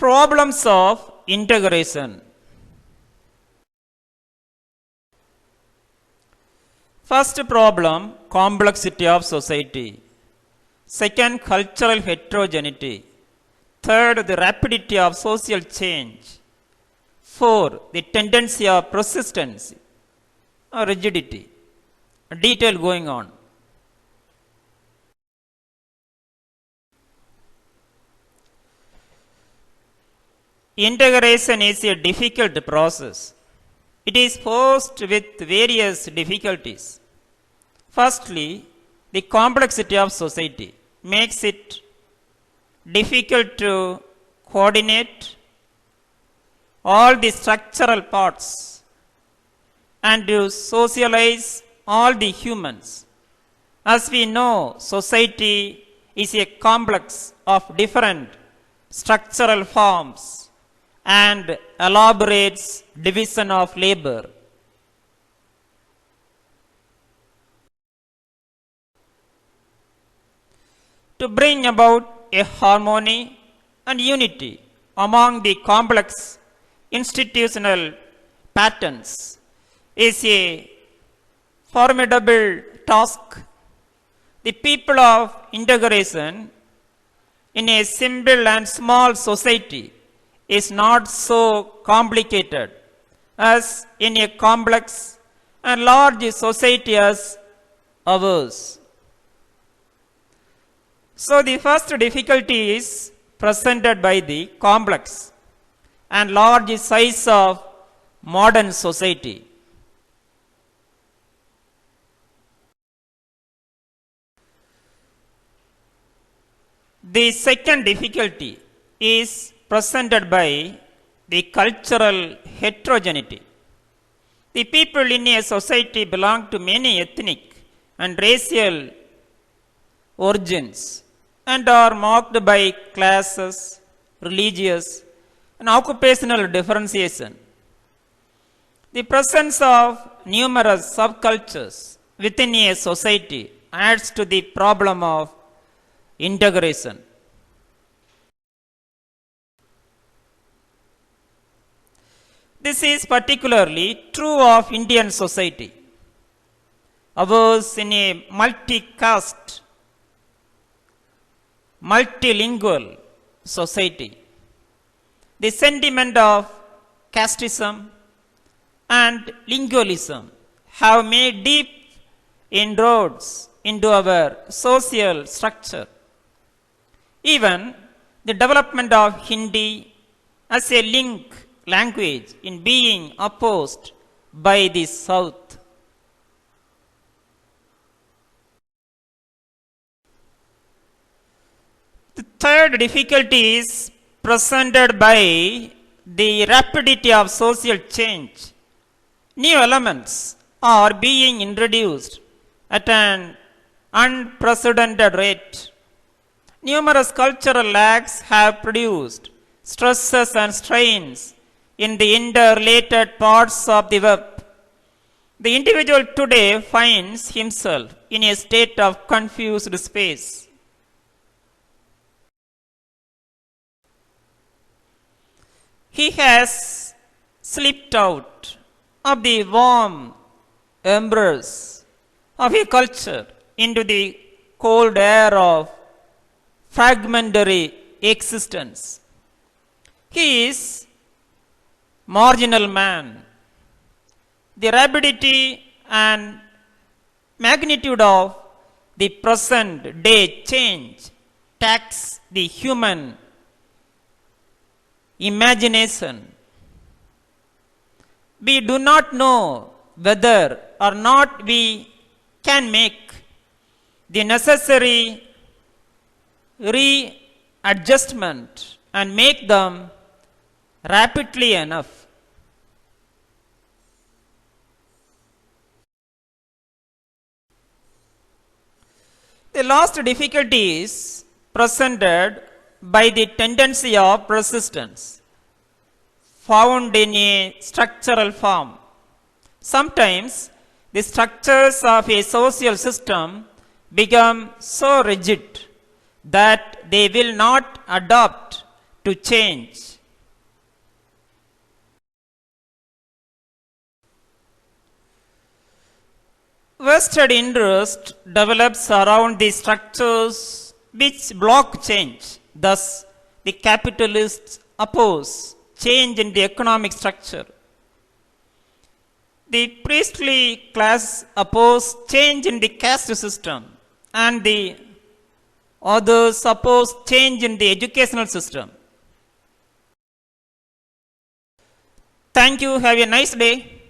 Problems of integration. First problem, complexity of society. Second, cultural heterogeneity. Third, the rapidity of social change. Four, the tendency of persistence or rigidity. A detail going on. Integration is a difficult process. It is posed with various difficulties. Firstly, the complexity of society makes it difficult to coordinate all the structural parts and to socialize all the humans. As we know, society is a complex of different structural forms and elaborates division of labor. To bring about a harmony and unity among the complex institutional patterns is a formidable task. The people of integration in a simple and small society is not so complicated as in a complex and large society as ours. So the first difficulty is presented by the complex and large size of modern society. The second difficulty is presented by the cultural heterogeneity. The people in a society belong to many ethnic and racial origins and are marked by classes, religious, and occupational differentiation. The presence of numerous subcultures within a society adds to the problem of integration. This is particularly true of Indian society. Ours in a multi-caste, multilingual society. The sentiment of casteism and lingualism have made deep inroads into our social structure. Even the development of Hindi as a link language in being opposed by the South. The third difficulty is presented by the rapidity of social change. New elements are being introduced at an unprecedented rate. Numerous cultural lags have produced stresses and strains in the interrelated parts of the web. The individual today finds himself in a state of confused space. He has slipped out of the warm embrace of a culture into the cold air of fragmentary existence. He is marginal man. The rapidity and magnitude of the present day change tax the human imagination. We do not know whether or not we can make the necessary readjustment and make them rapidly enough. The last difficulty is presented by the tendency of persistence found in a structural form. Sometimes the structures of a social system become so rigid that they will not adapt to change. Vested interest develops around the structures which block change. Thus, the capitalists oppose change in the economic structure. The priestly class oppose change in the caste system, and the others oppose change in the educational system. Thank you. Have a nice day.